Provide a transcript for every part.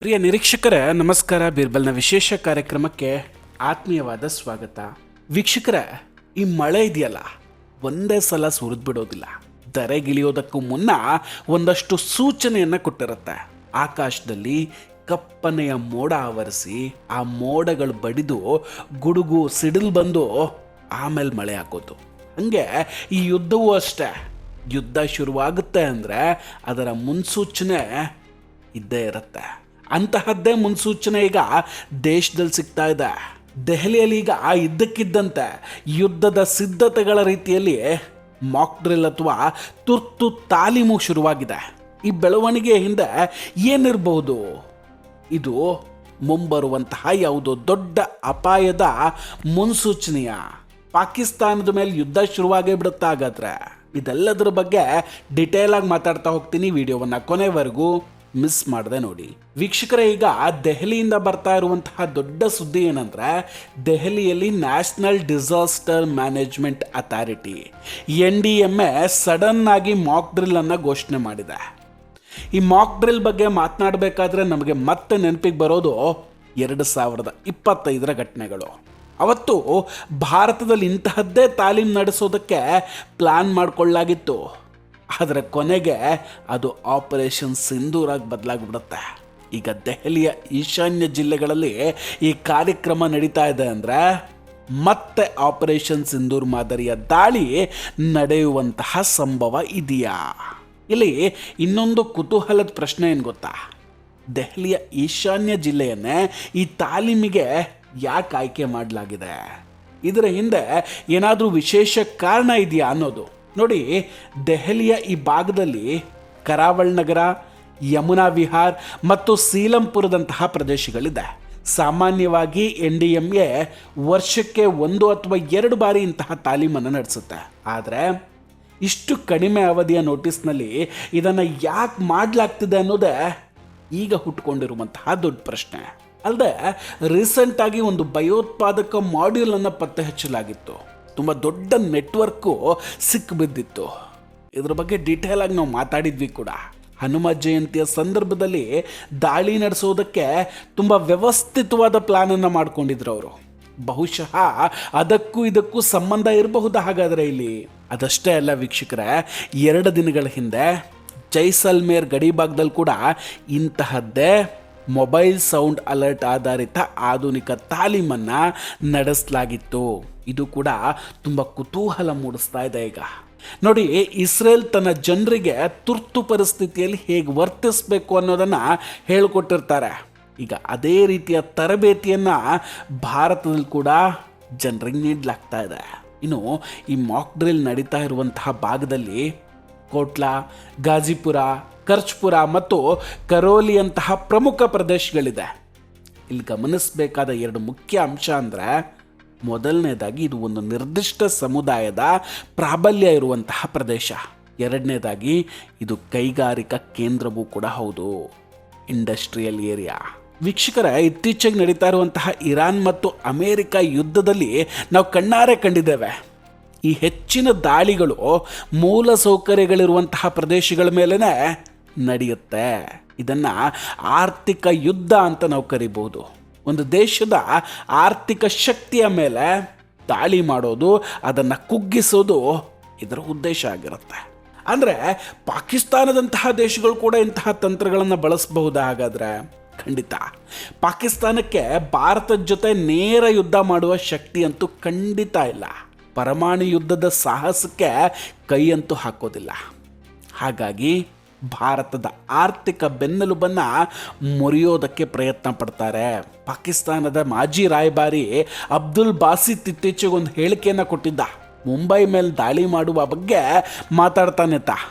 ಪ್ರಿಯ ನಿರೀಕ್ಷಕರೇ ನಮಸ್ಕಾರ. ಬೀರ್ಬಲ್ನ ವಿಶೇಷ ಕಾರ್ಯಕ್ರಮಕ್ಕೆ ಆತ್ಮೀಯವಾದ ಸ್ವಾಗತ. ವೀಕ್ಷಕರೇ, ಈ ಮಳೆ ಇದೆಯಲ್ಲ ಒಂದೇ ಸಲ ಸುರಿದು ಬಿಡೋದಿಲ್ಲ. ಧರೆಗಿಳಿಯೋದಕ್ಕೂ ಮುನ್ನ ಒಂದಷ್ಟು ಸೂಚನೆಯನ್ನು ಕೊಟ್ಟಿರುತ್ತೆ. ಆಕಾಶದಲ್ಲಿ ಕಪ್ಪನೆಯ ಮೋಡ ಆವರಿಸಿ ಆ ಮೋಡಗಳು ಬಡಿದು ಗುಡುಗು ಸಿಡಿಲು ಬಂದು ಆಮೇಲೆ ಮಳೆ ಹಾಕೋದು. ಹಂಗೆ ಈ ಯುದ್ಧವೂ ಅಷ್ಟೇ. ಯುದ್ಧ ಶುರುವಾಗುತ್ತೆ ಅಂದರೆ ಅದರ ಮುನ್ಸೂಚನೆ ಇದ್ದೇ ಇರುತ್ತೆ. ಅಂತಹದ್ದೇ ಮುನ್ಸೂಚನೆ ಈಗ ದೇಶದಲ್ಲಿ ಸಿಗ್ತಾ ಇದೆ. ದೆಹಲಿಯಲ್ಲಿ ಈಗ ಇದ್ದಕ್ಕಿದ್ದಂತೆ ಯುದ್ಧದ ಸಿದ್ಧತೆಗಳ ರೀತಿಯಲ್ಲಿ ಮಾಕ್ ಡ್ರಿಲ್ ಅಥವಾ ತುರ್ತು ತಾಲೀಮು ಶುರುವಾಗಿದೆ. ಈ ಬೆಳವಣಿಗೆ ಹಿಂದೆ ಏನಿರಬಹುದು? ಇದು ಮುಂಬರುವಂತಹ ಯಾವುದೋ ದೊಡ್ಡ ಅಪಾಯದ ಮುನ್ಸೂಚನೆಯ? ಪಾಕಿಸ್ತಾನದ ಮೇಲೆ ಯುದ್ಧ ಶುರುವಾಗೇ ಬಿಡುತ್ತಾ? ಹಾಗಾದ್ರೆ ಇದೆಲ್ಲದರ ಬಗ್ಗೆ ಡಿಟೇಲ್ ಆಗಿ ಮಾತಾಡ್ತಾ ಹೋಗ್ತೀನಿ. ವಿಡಿಯೋವನ್ನು ಕೊನೆವರೆಗೂ ಮಿಸ್ ಮಾಡದೆ ನೋಡಿ. ವೀಕ್ಷಕರೇ, ಈಗ ದೆಹಲಿಯಿಂದ ಬರ್ತಾ ಇರುವಂತಹ ದೊಡ್ಡ ಸುದ್ದಿ ಏನಂದ್ರೆ, ದೆಹಲಿಯಲ್ಲಿ national disaster management authority NDMA sudden ಆಗಿ ಮಾಕ್ ಡ್ರಿಲ್ ಅನ್ನ ಘೋಷಣೆ ಮಾಡಿದೆ. ಈ ಮಾಕ್ ಡ್ರಿಲ್ ಬಗ್ಗೆ ಮಾತನಾಡಬೇಕಾದ್ರೆ ನಮಗೆ ಮತ್ತೆ ನೆನಪಿಗೆ ಬರೋದು 2025ರ ಘಟನೆಗಳು. ಅವತ್ತು ಭಾರತದಲ್ಲಿ ಇಂತಹದ್ದೇ ತಾಲೀಮ್ ನಡೆಸೋದಕ್ಕೆ ಪ್ಲಾನ್ ಮಾಡಿಕೊಳ್ಳಲಾಗಿತ್ತು. ಆದರೆ ಕೊನೆಗೆ ಅದು ಆಪರೇಷನ್ ಸಿಂಧೂರಾಗಿ ಬದಲಾಗಿಬಿಡುತ್ತೆ. ಈಗ ದೆಹಲಿಯ ಈಶಾನ್ಯ ಜಿಲ್ಲೆಗಳಲ್ಲಿ ಈ ಕಾರ್ಯಕ್ರಮ ನಡೀತಾ ಇದೆ ಅಂದರೆ ಮತ್ತೆ ಆಪರೇಷನ್ ಸಿಂಧೂರ್ ಮಾದರಿಯ ದಾಳಿ ನಡೆಯುವಂತಹ ಸಂಭವ ಇದೆಯಾ? ಇಲ್ಲಿ ಇನ್ನೊಂದು ಕುತೂಹಲದ ಪ್ರಶ್ನೆ ಏನು ಗೊತ್ತಾ? ದೆಹಲಿಯ ಈಶಾನ್ಯ ಜಿಲ್ಲೆಯನ್ನೇ ಈ ತಾಲೀಮಿಗೆ ಯಾಕೆ ಆಯ್ಕೆ ಮಾಡಲಾಗಿದೆ? ಇದರ ಹಿಂದೆ ಏನಾದರೂ ವಿಶೇಷ ಕಾರಣ ಇದೆಯಾ ಅನ್ನೋದು. ನೋಡಿ, ದೆಹಲಿಯ ಈ ಭಾಗದಲ್ಲಿ ಕರಾವಳ್ ನಗರ, ಯಮುನಾ ವಿಹಾರ್ ಮತ್ತು ಸೀಲಂಪುರದಂತಹ ಪ್ರದೇಶಗಳಿದೆ. ಸಾಮಾನ್ಯವಾಗಿ NDMA ವರ್ಷಕ್ಕೆ 1 ಅಥವಾ 2 ಬಾರಿ ಇಂತಹ ತಾಲೀಮನ್ನು ನಡೆಸುತ್ತೆ. ಆದರೆ ಇಷ್ಟು ಕಡಿಮೆ ಅವಧಿಯ ನೋಟಿಸ್ನಲ್ಲಿ ಇದನ್ನು ಯಾಕೆ ಮಾಡಲಾಗ್ತಿದೆ ಅನ್ನೋದೇ ಈಗ ಹುಟ್ಟುಕೊಂಡಿರುವಂತಹ ದೊಡ್ಡ ಪ್ರಶ್ನೆ. ಅಲ್ಲದೆ ರೀಸೆಂಟಾಗಿ ಒಂದು ಭಯೋತ್ಪಾದಕ ಮಾಡ್ಯೂಲನ್ನು ಪತ್ತೆ ಹಚ್ಚಲಾಗಿತ್ತು. ತುಂಬ ದೊಡ್ಡ ನೆಟ್ವರ್ಕು ಸಿಕ್ಕಿಬಿದ್ದಿತ್ತು. ಇದ್ರ ಬಗ್ಗೆ ಡೀಟೇಲ್ ಆಗಿ ನಾವು ಮಾತಾಡಿದ್ವಿ ಕೂಡ. ಹನುಮ ಜಯಂತಿಯ ಸಂದರ್ಭದಲ್ಲಿ ದಾಳಿ ನಡೆಸೋದಕ್ಕೆ ತುಂಬ ವ್ಯವಸ್ಥಿತವಾದ ಪ್ಲಾನನ್ನು ಮಾಡ್ಕೊಂಡಿದ್ರು ಅವರು. ಬಹುಶಃ ಅದಕ್ಕೂ ಇದಕ್ಕೂ ಸಂಬಂಧ ಇರಬಹುದು. ಹಾಗಾದರೆ ಇಲ್ಲಿ ಅದಷ್ಟೇ ಅಲ್ಲ ವೀಕ್ಷಕರೇ, 2 ದಿನಗಳ ಹಿಂದೆ ಜೈಸಲ್ಮೇರ್ ಗಡಿ ಭಾಗದಲ್ಲಿ ಕೂಡ ಇಂತಹದ್ದೇ ಮೊಬೈಲ್ ಸೌಂಡ್ ಅಲರ್ಟ್ ಆಧಾರಿತ ಆಧುನಿಕ ತಾಲೀಮನ್ನು ನಡೆಸಲಾಗಿತ್ತು. ಇದು ಕೂಡ ತುಂಬ ಕುತೂಹಲ ಮೂಡಿಸ್ತಾ ಇದೆ. ಈಗ ನೋಡಿ, ಇಸ್ರೇಲ್ ತನ್ನ ಜನರಿಗೆ ತುರ್ತು ಪರಿಸ್ಥಿತಿಯಲ್ಲಿ ಹೇಗೆ ವರ್ತಿಸಬೇಕು ಅನ್ನೋದನ್ನು ಹೇಳಿಕೊಟ್ಟಿರ್ತಾರೆ. ಈಗ ಅದೇ ರೀತಿಯ ತರಬೇತಿಯನ್ನು ಭಾರತದಲ್ಲಿ ಕೂಡ ಜನರಿಗೆ ನೀಡಲಾಗ್ತಾ ಇದೆ. ಇನ್ನು ಈ ಮಾಕ್ ಡ್ರಿಲ್ ನಡೀತಾ ಇರುವಂತಹ ಭಾಗದಲ್ಲಿ ಕೋಟ್ಲಾ, ಗಾಜಿಪುರ, ಕರ್ಚ್ಪುರ ಮತ್ತು ಕರೋಲಿಯಂತಹ ಪ್ರಮುಖ ಪ್ರದೇಶಗಳಿದೆ. ಇಲ್ಲಿ ಗಮನಿಸಬೇಕಾದ 2 ಮುಖ್ಯ ಅಂಶ ಅಂದರೆ, ಮೊದಲನೇದಾಗಿ ಇದು ಒಂದು ನಿರ್ದಿಷ್ಟ ಸಮುದಾಯದ ಪ್ರಾಬಲ್ಯ ಇರುವಂತಹ ಪ್ರದೇಶ. ಎರಡನೇದಾಗಿ ಇದು ಕೈಗಾರಿಕಾ ಕೇಂದ್ರವೂ ಕೂಡ ಹೌದು, ಇಂಡಸ್ಟ್ರಿಯಲ್ ಏರಿಯಾ. ವೀಕ್ಷಕರ, ಇತ್ತೀಚೆಗೆ ನಡೀತಾ ಇರುವಂತಹ ಇರಾನ್ ಮತ್ತು ಅಮೇರಿಕ ಯುದ್ಧದಲ್ಲಿ ನಾವು ಕಣ್ಣಾರೆ ಕಂಡಿದ್ದೇವೆ. ಈ ಹೆಚ್ಚಿನ ದಾಳಿಗಳು ಮೂಲ ಸೌಕರ್ಯಗಳಿರುವಂತಹ ಪ್ರದೇಶಗಳ ಮೇಲೇ ನಡೆಯುತ್ತೆ. ಇದನ್ನು ಆರ್ಥಿಕ ಯುದ್ಧ ಅಂತ ನಾವು ಕರಿಬಹುದು. ಒಂದು ದೇಶದ ಆರ್ಥಿಕ ಶಕ್ತಿಯ ಮೇಲೆ ದಾಳಿ ಮಾಡೋದು, ಅದನ್ನು ಕುಗ್ಗಿಸೋದು ಇದರ ಉದ್ದೇಶ ಆಗಿರುತ್ತೆ. ಅಂದರೆ ಪಾಕಿಸ್ತಾನದಂತಹ ದೇಶಗಳು ಕೂಡ ಇಂತಹ ತಂತ್ರಗಳನ್ನು ಬಳಸಬಹುದಾ? ಹಾಗಾದರೆ ಖಂಡಿತ. ಪಾಕಿಸ್ತಾನಕ್ಕೆ ಭಾರತದ ಜೊತೆ ನೇರ ಯುದ್ಧ ಮಾಡುವ ಶಕ್ತಿ ಅಂತೂ ಖಂಡಿತ ಇಲ್ಲ. ಪರಮಾಣು ಯುದ್ಧದ ಸಾಹಸಕ್ಕೆ ಕೈಯಂತೂ ಹಾಕೋದಿಲ್ಲ. ಹಾಗಾಗಿ ಭಾರತದ ಆರ್ಥಿಕ ಬೆನ್ನೆಲುಬನ್ನು ಮುರಿಯೋದಕ್ಕೆ ಪ್ರಯತ್ನ ಪಡ್ತಾರೆ. ಪಾಕಿಸ್ತಾನದ ಮಾಜಿ ರಾಯಭಾರಿ ಅಬ್ದುಲ್ ಬಾಸಿತ್ ಇತ್ತೀಚೆಗೆ ಒಂದು ಹೇಳಿಕೆಯನ್ನು ಕೊಟ್ಟಿದ್ದ. ಮುಂಬೈ ಮೇಲೆ ದಾಳಿ ಮಾಡುವ ಬಗ್ಗೆ ಮಾತಾಡ್ತಾನೆ.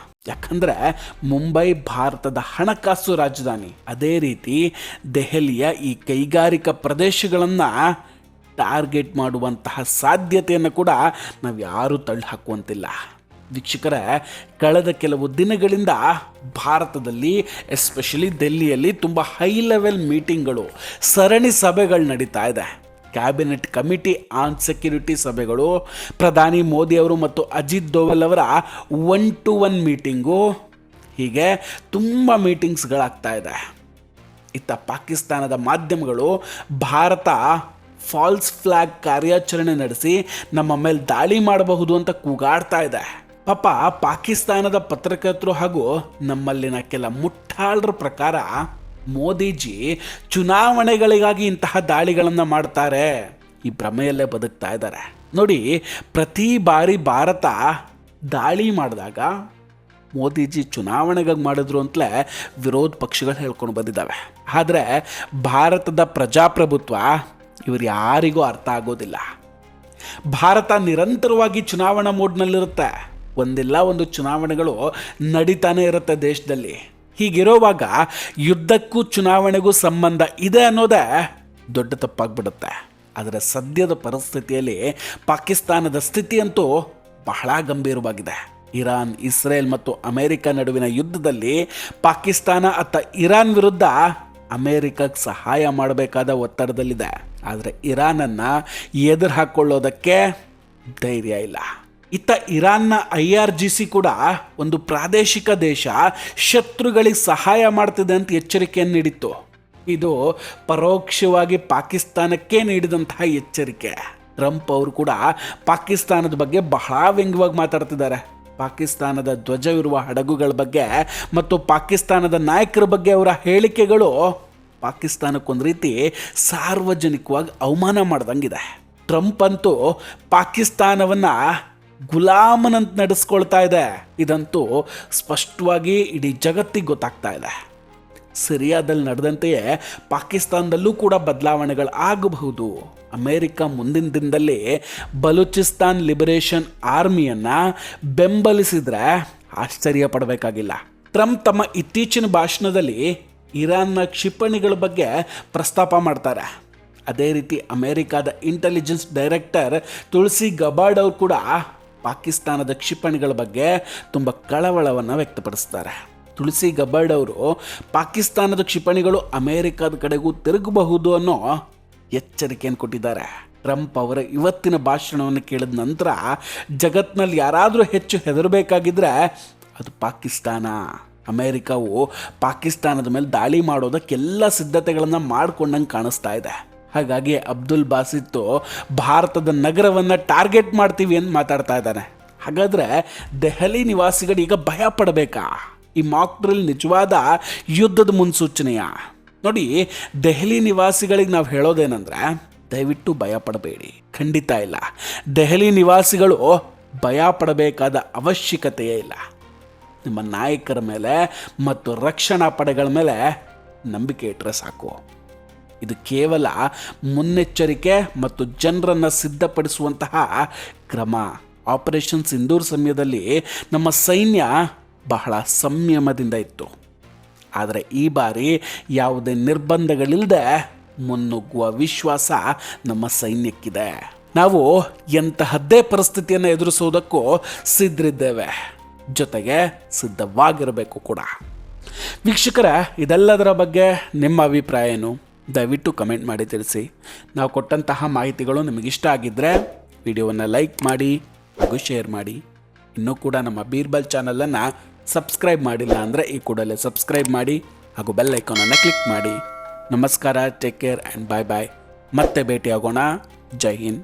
ಯಾಕಂದರೆ ಮುಂಬೈ ಭಾರತದ ಹಣಕಾಸು ರಾಜಧಾನಿ. ಅದೇ ರೀತಿ ದೆಹಲಿಯ ಈ ಕೈಗಾರಿಕಾ ಪ್ರದೇಶಗಳನ್ನು ಟಾರ್ಗೆಟ್ ಮಾಡುವಂತಹ ಸಾಧ್ಯತೆಯನ್ನು ಕೂಡ ನಾವು ಯಾರೂ ತಳ್ಳಿ ಹಾಕುವಂತಿಲ್ಲ. ವೀಕ್ಷಕರೇ, ಕಳೆದ ಕೆಲವು ದಿನಗಳಿಂದ ಭಾರತದಲ್ಲಿ ಎಸ್ಪೆಷಲಿ ದಿಲ್ಲಿಯಲ್ಲಿ ತುಂಬ ಹೈ ಲೆವೆಲ್ ಮೀಟಿಂಗ್ಗಳು, ಸರಣಿ ಸಭೆಗಳು ನಡೀತಾ ಇದೆ. ಕ್ಯಾಬಿನೆಟ್ ಕಮಿಟಿ ಆನ್ ಸೆಕ್ಯೂರಿಟಿ ಸಭೆಗಳು, ಪ್ರಧಾನಿ ಮೋದಿ ಅವರು ಮತ್ತು ಅಜಿತ್ ದೋವಲ್ ಅವರ 1-to-1 ಮೀಟಿಂಗು, ಹೀಗೆ ತುಂಬ ಮೀಟಿಂಗ್ಸ್ಗಳಾಗ್ತಾ ಇದೆ. ಇತ್ತ ಪಾಕಿಸ್ತಾನದ ಮಾಧ್ಯಮಗಳು ಭಾರತ ಫಾಲ್ಸ್ ಫ್ಲಾಗ್ ಕಾರ್ಯಾಚರಣೆ ನಡೆಸಿ ನಮ್ಮ ಮೇಲೆ ದಾಳಿ ಮಾಡಬಹುದು ಅಂತ ಕೂಗಾಡ್ತಾ ಇದೆ. ಪಾಪ ಪಾಕಿಸ್ತಾನದ ಪತ್ರಕರ್ತರು ಹಾಗೂ ನಮ್ಮಲ್ಲಿನ ಕೆಲ ಮುಟ್ಟಾಳರ ಪ್ರಕಾರ ಮೋದಿಜಿ ಚುನಾವಣೆಗಳಿಗಾಗಿ ಇಂತಹ ದಾಳಿಗಳನ್ನು ಮಾಡ್ತಾರೆ, ಈ ಭ್ರಮೆಯಲ್ಲೇ ಬದುಕ್ತಾ ಇದ್ದಾರೆ. ನೋಡಿ, ಪ್ರತಿ ಬಾರಿ ಭಾರತ ದಾಳಿ ಮಾಡಿದಾಗ ಮೋದಿಜಿ ಚುನಾವಣೆಗಾಗಿ ಮಾಡಿದ್ರು ಅಂತಲೇ ವಿರೋಧ ಪಕ್ಷಗಳು ಹೇಳ್ಕೊಂಡು ಬಂದಿದ್ದಾವೆ. ಆದರೆ ಭಾರತದ ಪ್ರಜಾಪ್ರಭುತ್ವ ಇವರು ಯಾರಿಗೂ ಅರ್ಥ ಆಗೋದಿಲ್ಲ. ಭಾರತ ನಿರಂತರವಾಗಿ ಚುನಾವಣಾ ಮೋಡ್ನಲ್ಲಿರುತ್ತೆ. ಒಂದಿಲ್ಲ ಒಂದು ಚುನಾವಣೆಗಳು ನಡೀತಾನೆ ಇರುತ್ತೆ ದೇಶದಲ್ಲಿ. ಹೀಗಿರುವಾಗ ಯುದ್ಧಕ್ಕೂ ಚುನಾವಣೆಗೂ ಸಂಬಂಧ ಇದೆ ಅನ್ನೋದೇ ದೊಡ್ಡ ತಪ್ಪಾಗ್ಬಿಡುತ್ತೆ. ಆದರೆ ಸದ್ಯದ ಪರಿಸ್ಥಿತಿಯಲ್ಲಿ ಪಾಕಿಸ್ತಾನದ ಸ್ಥಿತಿಯಂತೂ ಬಹಳ ಗಂಭೀರವಾಗಿದೆ. ಇರಾನ್, ಇಸ್ರೇಲ್ ಮತ್ತು ಅಮೆರಿಕ ನಡುವಿನ ಯುದ್ಧದಲ್ಲಿ ಪಾಕಿಸ್ತಾನ ಇರಾನ್ ವಿರುದ್ಧ ಅಮೆರಿಕಕ್ಕೆ ಸಹಾಯ ಮಾಡಬೇಕಾದ ಒತ್ತಡದಲ್ಲಿದೆ. ಆದರೆ ಇರಾನನ್ನು ಎದುರು ಹಾಕ್ಕೊಳ್ಳೋದಕ್ಕೆ ಧೈರ್ಯ ಇಲ್ಲ. ಇತ್ತ ಇರಾನ್ನ IRGC ಕೂಡ ಒಂದು ಪ್ರಾದೇಶಿಕ ದೇಶ ಶತ್ರುಗಳಿಗೆ ಸಹಾಯ ಮಾಡ್ತಿದೆ ಅಂತ ಎಚ್ಚರಿಕೆಯನ್ನು ನೀಡಿತ್ತು. ಇದು ಪರೋಕ್ಷವಾಗಿ ಪಾಕಿಸ್ತಾನಕ್ಕೆ ನೀಡಿದಂತಹ ಎಚ್ಚರಿಕೆ. ಟ್ರಂಪ್ ಅವರು ಕೂಡ ಪಾಕಿಸ್ತಾನದ ಬಗ್ಗೆ ಬಹಳ ವ್ಯಂಗ್ಯವಾಗಿ ಮಾತಾಡ್ತಿದ್ದಾರೆ. ಪಾಕಿಸ್ತಾನದ ಧ್ವಜವಿರುವ ಹಡಗುಗಳ ಬಗ್ಗೆ ಮತ್ತು ಪಾಕಿಸ್ತಾನದ ನಾಯಕರ ಬಗ್ಗೆ ಅವರ ಹೇಳಿಕೆಗಳು ಪಾಕಿಸ್ತಾನಕ್ಕೊಂದು ರೀತಿ ಸಾರ್ವಜನಿಕವಾಗಿ ಅವಮಾನ ಮಾಡ್ದಂಗಿದೆ. ಟ್ರಂಪ್ ಅಂತೂ ಪಾಕಿಸ್ತಾನವನ್ನು ಗುಲಾಮನಂತ ನಡೆಸ್ಕೊಳ್ತಾ ಇದೆ. ಇದಂತೂ ಸ್ಪಷ್ಟವಾಗಿ ಇಡೀ ಜಗತ್ತಿಗೆ ಗೊತ್ತಾಗ್ತಾ ಇದೆ. ಸಿರಿಯಾದಲ್ಲಿ ನಡೆದಂತೆಯೇ ಪಾಕಿಸ್ತಾನದಲ್ಲೂ ಕೂಡ ಬದಲಾವಣೆಗಳು ಆಗಬಹುದು. ಅಮೆರಿಕ ಮುಂದಿನ ದಿನದಲ್ಲಿ ಬಲೂಚಿಸ್ತಾನ್ ಲಿಬರೇಷನ್ ಆರ್ಮಿಯನ್ನು ಬೆಂಬಲಿಸಿದ್ರೆ ಆಶ್ಚರ್ಯ ಪಡಬೇಕಾಗಿಲ್ಲ. ಟ್ರಂಪ್ ತಮ್ಮ ಇತ್ತೀಚಿನ ಭಾಷಣದಲ್ಲಿ ಇರಾನ್ನ ಕ್ಷಿಪಣಿಗಳ ಬಗ್ಗೆ ಪ್ರಸ್ತಾಪ ಮಾಡ್ತಾರೆ. ಅದೇ ರೀತಿ ಅಮೆರಿಕದ ಇಂಟೆಲಿಜೆನ್ಸ್ ಡೈರೆಕ್ಟರ್ ತುಳಸಿ ಗಬಾರ್ಡ್ ಅವರು ಕೂಡ ಪಾಕಿಸ್ತಾನದ ಕ್ಷಿಪಣಿಗಳ ಬಗ್ಗೆ ತುಂಬ ಕಳವಳವನ್ನು ವ್ಯಕ್ತಪಡಿಸ್ತಾರೆ. ತುಳಸಿ ಗಬಾರ್ಡ್ ಅವರು ಪಾಕಿಸ್ತಾನದ ಕ್ಷಿಪಣಿಗಳು ಅಮೆರಿಕದ ಕಡೆಗೂ ತಿರುಗಬಹುದು ಅನ್ನೋ ಎಚ್ಚರಿಕೆಯನ್ನು ಕೊಟ್ಟಿದ್ದಾರೆ. ಟ್ರಂಪ್ ಅವರ ಇವತ್ತಿನ ಭಾಷಣವನ್ನು ಕೇಳಿದ ನಂತರ ಜಗತ್ತಿನಲ್ಲಿ ಯಾರಾದರೂ ಹೆಚ್ಚು ಹೆದರಬೇಕಾಗಿದ್ದರೆ ಅದು ಪಾಕಿಸ್ತಾನ. ಅಮೆರಿಕವು ಪಾಕಿಸ್ತಾನದ ಮೇಲೆ ದಾಳಿ ಮಾಡೋದಕ್ಕೆಲ್ಲ ಸಿದ್ಧತೆಗಳನ್ನು ಮಾಡಿಕೊಂಡಂಗೆ ಕಾಣಿಸ್ತಾ ಇದೆ. ಹಾಗಾಗಿ ಅಬ್ದುಲ್ ಬಾಸಿತ್ತು ಭಾರತದ ನಗರವನ್ನು ಟಾರ್ಗೆಟ್ ಮಾಡ್ತೀವಿ ಅಂತ ಮಾತಾಡ್ತಾ ಇದ್ದಾನೆ. ಹಾಗಾದರೆ ದೆಹಲಿ ನಿವಾಸಿಗಳು ಈಗ ಭಯ ಪಡಬೇಕಾ? ಈ ಮಾಕ್ ಡ್ರಿಲ್ ನಿಜವಾದ ಯುದ್ಧದ ಮುನ್ಸೂಚನೆಯ? ನೋಡಿ, ದೆಹಲಿ ನಿವಾಸಿಗಳಿಗೆ ನಾವು ಹೇಳೋದೇನೆಂದರೆ ದಯವಿಟ್ಟು ಭಯ ಪಡಬೇಡಿ. ಖಂಡಿತ ಇಲ್ಲ. ದೆಹಲಿ ನಿವಾಸಿಗಳು ಭಯ ಪಡಬೇಕಾದ ಅವಶ್ಯಕತೆಯೇ ಇಲ್ಲ. ನಿಮ್ಮ ನಾಯಕರ ಮೇಲೆ ಮತ್ತು ರಕ್ಷಣಾ ಪಡೆಗಳ ಮೇಲೆ ನಂಬಿಕೆ ಇಟ್ಟರೆ ಸಾಕು. ಇದು ಕೇವಲ ಮುನ್ನೆಚ್ಚರಿಕೆ ಮತ್ತು ಜನರನ್ನು ಸಿದ್ಧಪಡಿಸುವಂತಹ ಕ್ರಮ. ಆಪರೇಷನ್ ಸಿಂಧೂರ್ ಸಮಯದಲ್ಲಿ ನಮ್ಮ ಸೈನ್ಯ ಬಹಳ ಸಂಯಮದಿಂದ ಇತ್ತು. ಆದರೆ ಈ ಬಾರಿ ಯಾವುದೇ ನಿರ್ಬಂಧಗಳಿಲ್ಲದೆ ಮುನ್ನುಗ್ಗುವ ವಿಶ್ವಾಸ ನಮ್ಮ ಸೈನ್ಯಕ್ಕಿದೆ. ನಾವು ಎಂತಹದ್ದೇ ಪರಿಸ್ಥಿತಿಯನ್ನು ಎದುರಿಸುವುದಕ್ಕೂ ಸಿದ್ಧರಿದ್ದೇವೆ, ಜೊತೆಗೆ ಸಿದ್ಧವಾಗಿರಬೇಕು ಕೂಡ. ವೀಕ್ಷಕರ, ಇದೆಲ್ಲದರ ಬಗ್ಗೆ ನಿಮ್ಮ ಅಭಿಪ್ರಾಯ ಏನು? ದಯವಿಟ್ಟು ಕಮೆಂಟ್ ಮಾಡಿ ತಿಳಿಸಿ. ನಾವು ಕೊಟ್ಟಂತಹ ಮಾಹಿತಿಗಳು ನಿಮಗಿಷ್ಟ ಆಗಿದ್ದರೆ ವಿಡಿಯೋವನ್ನು ಲೈಕ್ ಮಾಡಿ ಹಾಗೂ ಶೇರ್ ಮಾಡಿ. ಇನ್ನೂ ಕೂಡ ನಮ್ಮ ಬೀರ್ಬಲ್ ಚಾನಲನ್ನು ಸಬ್ಸ್ಕ್ರೈಬ್ ಮಾಡಿಲ್ಲ ಅಂದರೆ ಈ ಕೂಡಲೇ ಸಬ್ಸ್ಕ್ರೈಬ್ ಮಾಡಿ ಹಾಗೂ ಬೆಲ್ ಐಕಾನನ್ನು ಕ್ಲಿಕ್ ಮಾಡಿ. ನಮಸ್ಕಾರ, ಟೇಕ್ ಕೇರ್ ಆ್ಯಂಡ್ ಬಾಯ್ ಬಾಯ್. ಮತ್ತೆ ಭೇಟಿಯಾಗೋಣ. ಜೈ ಹಿಂದ್.